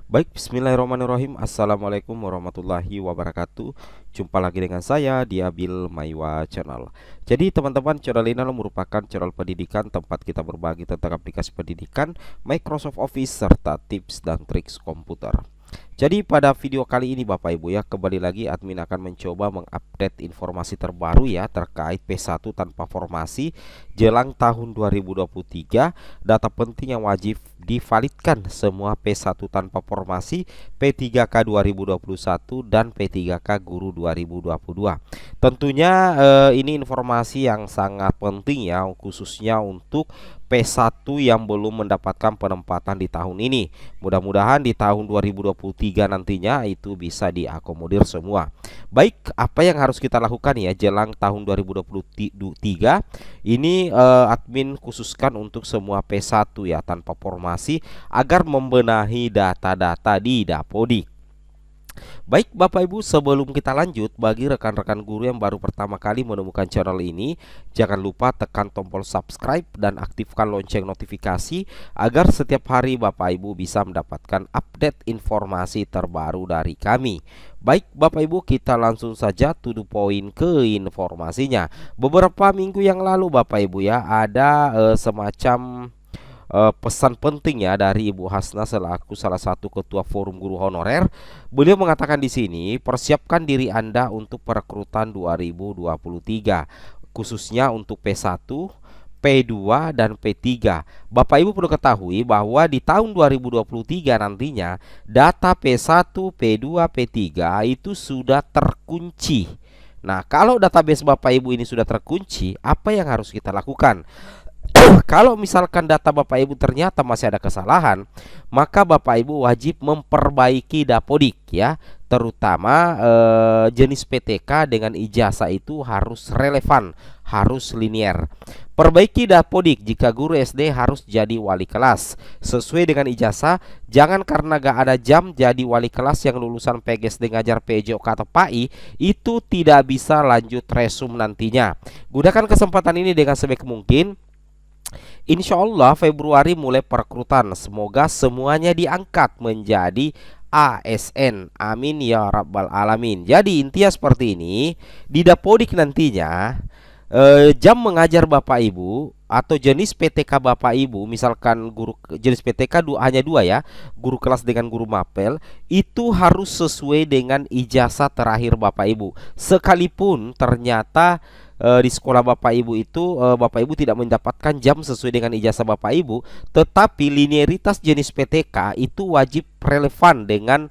Baik, bismillahirrahmanirrahim. Assalamualaikum warahmatullahi wabarakatuh. Jumpa lagi dengan saya di Abil Maiwa Channel. Jadi teman-teman, channel ini merupakan channel pendidikan tempat kita berbagi tentang aplikasi pendidikan, Microsoft Office, serta tips dan triks komputer. Jadi pada video kali ini Bapak Ibu ya, kembali lagi admin akan mencoba mengupdate informasi terbaru ya terkait P1 tanpa formasi jelang tahun 2023. Data penting yang wajib divalidkan semua P1 tanpa formasi, P3K 2021 dan P3K Guru 2022. Tentunya ini informasi yang sangat penting ya, khususnya untuk P1 yang belum mendapatkan penempatan di tahun ini. Mudah-mudahan di tahun 2023 nantinya itu bisa diakomodir semua. Baik, apa yang harus kita lakukan ya jelang tahun 2023? Ini admin khususkan untuk semua P1 ya tanpa formasi agar membenahi data-data di Dapodik. Baik Bapak Ibu, sebelum kita lanjut, bagi rekan-rekan guru yang baru pertama kali menemukan channel ini, jangan lupa tekan tombol subscribe dan aktifkan lonceng notifikasi agar setiap hari Bapak Ibu bisa mendapatkan update informasi terbaru dari kami. Baik Bapak Ibu, kita langsung saja to the point ke informasinya. Beberapa minggu yang lalu Bapak Ibu ya, ada semacam pesan penting ya dari Ibu Hasna selaku salah satu ketua Forum Guru Honorer. Beliau mengatakan di sini, persiapkan diri Anda untuk perekrutan 2023, khususnya untuk P1, P2 dan P3. Bapak Ibu perlu ketahui bahwa di tahun 2023 nantinya data P1, P2, P3 itu sudah terkunci. Nah, kalau database Bapak Ibu ini sudah terkunci, apa yang harus kita lakukan? Kalau misalkan data Bapak Ibu ternyata masih ada kesalahan, maka Bapak Ibu wajib memperbaiki Dapodik ya. Terutama jenis PTK dengan ijazah itu harus relevan, harus linier. Perbaiki Dapodik jika guru SD harus jadi wali kelas sesuai dengan ijazah. Jangan karena gak ada jam jadi wali kelas yang lulusan PGSD ngajar PJOK atau PAI itu tidak bisa lanjut resum nantinya. Gunakan kesempatan ini dengan sebaik mungkin. Insya Allah Februari mulai perekrutan. Semoga semuanya diangkat menjadi ASN. Amin ya rabbal alamin. Jadi intinya seperti ini. Di Dapodik nantinya jam mengajar Bapak Ibu atau jenis PTK Bapak Ibu, misalkan guru jenis PTK hanya dua ya, guru kelas dengan guru mapel, itu harus sesuai dengan ijazah terakhir Bapak Ibu. Sekalipun ternyata di sekolah Bapak Ibu itu Bapak Ibu tidak mendapatkan jam sesuai dengan ijazah Bapak Ibu, tetapi linearitas jenis PTK itu wajib relevan dengan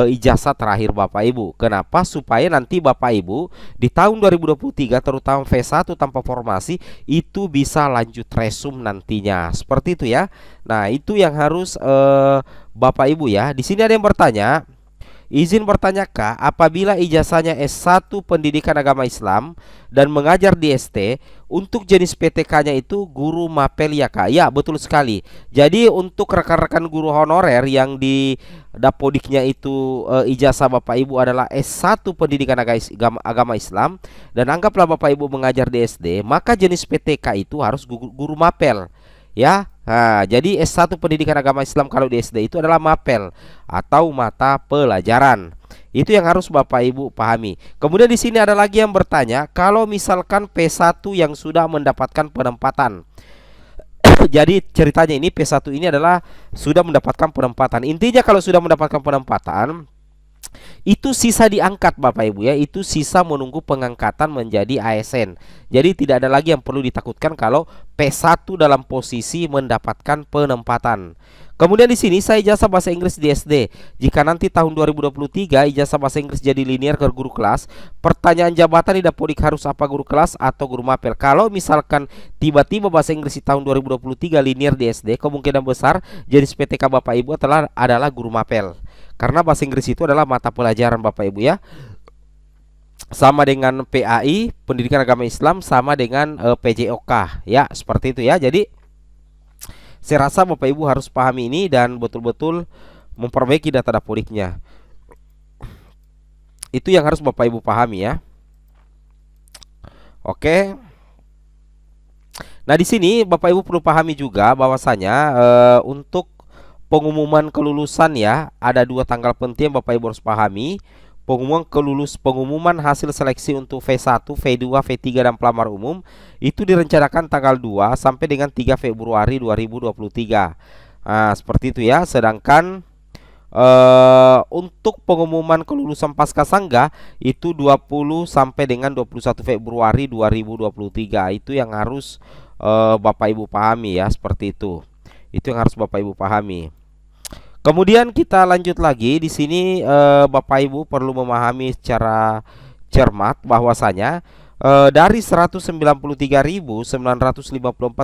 ijazah terakhir Bapak Ibu. Kenapa? Supaya nanti Bapak Ibu di tahun 2023 terutama V1 tanpa formasi itu bisa lanjut resum nantinya. Seperti itu ya. Nah, itu yang harus Bapak Ibu ya. Di sini ada yang bertanya, izin bertanya Kak, apabila ijazahnya S1 Pendidikan Agama Islam dan mengajar di ST, untuk jenis PTK-nya itu guru mapel ya Kak? Ya, betul sekali. Jadi untuk rekan-rekan guru honorer yang di Dapodiknya itu ijazah Bapak Ibu adalah S1 Pendidikan Agama Islam dan anggaplah Bapak Ibu mengajar di SD, maka jenis PTK itu harus guru mapel. Ya, nah, jadi S1 Pendidikan Agama Islam kalau di SD itu adalah mapel atau mata pelajaran. Itu yang harus Bapak Ibu pahami. Kemudian di sini ada lagi yang bertanya, kalau misalkan P1 yang sudah mendapatkan penempatan. Jadi ceritanya ini P1 ini adalah sudah mendapatkan penempatan. Intinya kalau sudah mendapatkan penempatan, itu sisa diangkat Bapak Ibu ya, itu sisa menunggu pengangkatan menjadi ASN. Jadi tidak ada lagi yang perlu ditakutkan kalau P1 dalam posisi mendapatkan penempatan. Kemudian di sini saya ijazah bahasa Inggris di SD. Jika nanti tahun 2023 ijazah bahasa Inggris jadi linear ke guru kelas, pertanyaan jabatan di Dapodik harus apa, guru kelas atau guru mapel? Kalau misalkan tiba-tiba bahasa Inggris di tahun 2023 linear di SD, kemungkinan besar jenis PTK Bapak Ibu adalah guru mapel. Karena bahasa Inggris itu adalah mata pelajaran Bapak Ibu ya. Sama dengan PAI, Pendidikan Agama Islam, sama dengan PJOK ya, seperti itu ya. Jadi saya rasa Bapak Ibu harus pahami ini dan betul-betul memperbaiki data Dapodiknya. Itu yang harus Bapak Ibu pahami ya. Oke. Nah, di sini Bapak Ibu perlu pahami juga bahwasanya untuk pengumuman kelulusan ya, ada dua tanggal penting Bapak Ibu harus pahami. Pengumuman hasil seleksi untuk V1, V2, V3 dan pelamar umum itu direncanakan tanggal 2 sampai dengan 3 Februari 2023. Nah, seperti itu ya. Sedangkan untuk pengumuman kelulusan Paskasangga itu 20 sampai dengan 21 Februari 2023. Itu yang harus Bapak Ibu pahami ya, seperti itu. Itu yang harus Bapak Ibu pahami. Kemudian kita lanjut lagi di sini, Bapak Ibu perlu memahami secara cermat bahwasanya dari 193.954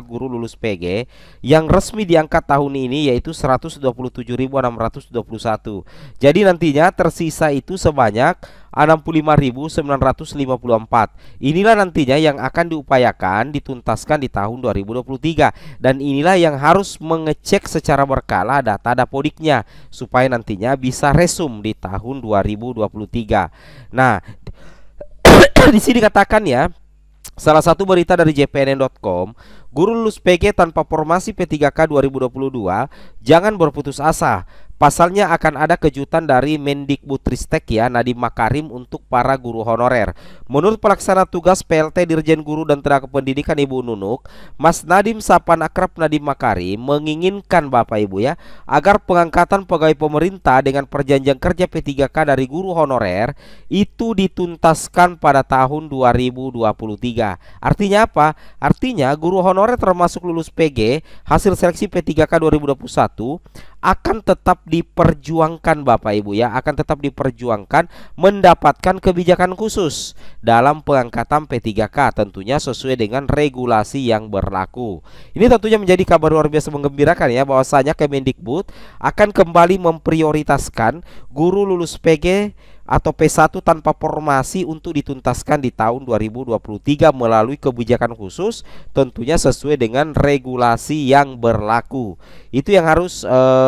guru lulus PG yang resmi diangkat tahun ini yaitu 127.621. Jadi nantinya tersisa itu sebanyak 65.954. Inilah nantinya yang akan diupayakan dituntaskan di tahun 2023, dan inilah yang harus mengecek secara berkala data Dapodiknya supaya nantinya bisa resum di tahun 2023. Nah, di sini dikatakan ya, salah satu berita dari jpnn.com, guru lulus PG tanpa formasi P3K 2022 jangan berputus asa. Pasalnya akan ada kejutan dari Mendikbudristek ya, Nadiem Makarim untuk para guru honorer. Menurut pelaksana tugas PLT Dirjen Guru dan Tenaga Pendidikan Ibu Nunuk, Mas Nadiem Sapan Akrab Nadiem Makarim menginginkan Bapak Ibu ya, agar pengangkatan pegawai pemerintah dengan perjanjian kerja P3K dari guru honorer itu dituntaskan pada tahun 2023. Artinya apa? Artinya guru honorer termasuk lulus PG hasil seleksi P3K 2021 akan tetap diperjuangkan Bapak Ibu ya, akan tetap diperjuangkan mendapatkan kebijakan khusus dalam pengangkatan P3K, tentunya sesuai dengan regulasi yang berlaku. Ini tentunya menjadi kabar luar biasa menggembirakan ya, bahwasanya Kemendikbud akan kembali memprioritaskan guru lulus PG atau P1 tanpa formasi untuk dituntaskan di tahun 2023 melalui kebijakan khusus, tentunya sesuai dengan regulasi yang berlaku. Itu yang harus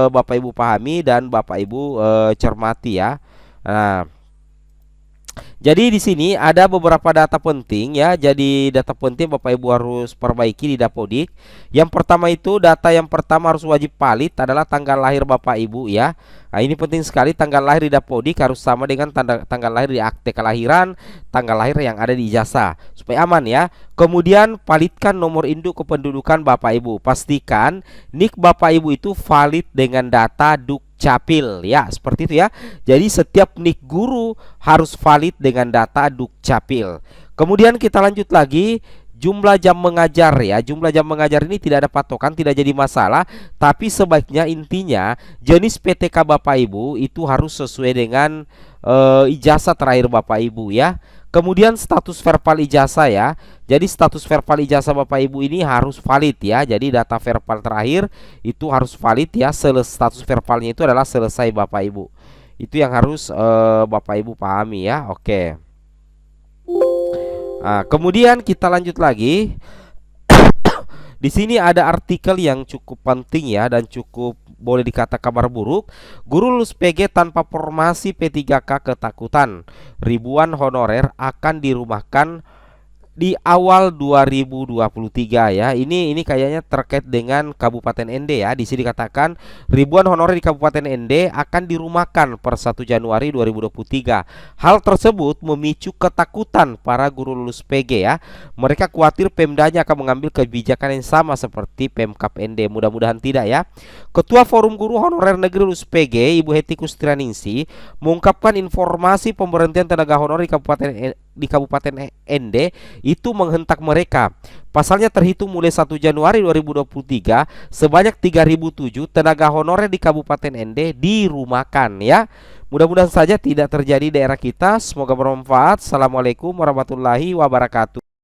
Bapak Ibu pahami dan Bapak Ibu cermati ya. Nah, jadi di sini ada beberapa data penting ya. Jadi data penting Bapak Ibu harus perbaiki di Dapodik. Yang pertama itu, data yang pertama harus wajib valid adalah tanggal lahir Bapak Ibu ya. Nah, ini penting sekali, tanggal lahir di Dapodik harus sama dengan tanggal lahir di akte kelahiran, tanggal lahir yang ada di ijazah, supaya aman ya. Kemudian validkan nomor induk kependudukan Bapak Ibu. Pastikan NIK Bapak Ibu itu valid dengan data Dukcapil ya, seperti itu ya. Jadi setiap NIK guru harus valid dengan data Dukcapil. Kemudian kita lanjut lagi, jumlah jam mengajar ya. Jumlah jam mengajar ini tidak ada patokan, tidak jadi masalah, tapi sebaiknya intinya jenis PTK Bapak Ibu itu harus sesuai dengan ijazah terakhir Bapak Ibu ya. Kemudian status verbal ijazah ya. Jadi status verbal ijazah Bapak Ibu ini harus valid ya. Jadi data verbal terakhir itu harus valid ya. Status verbalnya itu adalah selesai Bapak Ibu. Itu yang harus Bapak Ibu pahami ya. Oke. Nah, kemudian kita lanjut lagi. Di sini ada artikel yang cukup penting ya, dan cukup boleh dikata kabar buruk. Guru lulus PG tanpa formasi P3K ketakutan. Ribuan honorer akan dirumahkan di awal 2023 ya. Ini kayaknya terkait dengan Kabupaten ND ya. Di sini dikatakan ribuan honorer di Kabupaten ND akan dirumahkan per 1 Januari 2023. Hal tersebut memicu ketakutan para guru lulus PG ya. Mereka khawatir Pemdanya akan mengambil kebijakan yang sama seperti Pemkab ND. Mudah-mudahan tidak ya. Ketua Forum Guru Honorer Negeri Lulus PG, Ibu Heti Kustrianingsih, mengungkapkan informasi pemberhentian tenaga honorer di Kabupaten ND itu menghentak mereka. Pasalnya terhitung mulai 1 Januari 2023 sebanyak 3.007 tenaga honorer di Kabupaten ND dirumahkan ya. Mudah-mudahan saja tidak terjadi di daerah kita. Semoga bermanfaat. Assalamualaikum warahmatullahi wabarakatuh.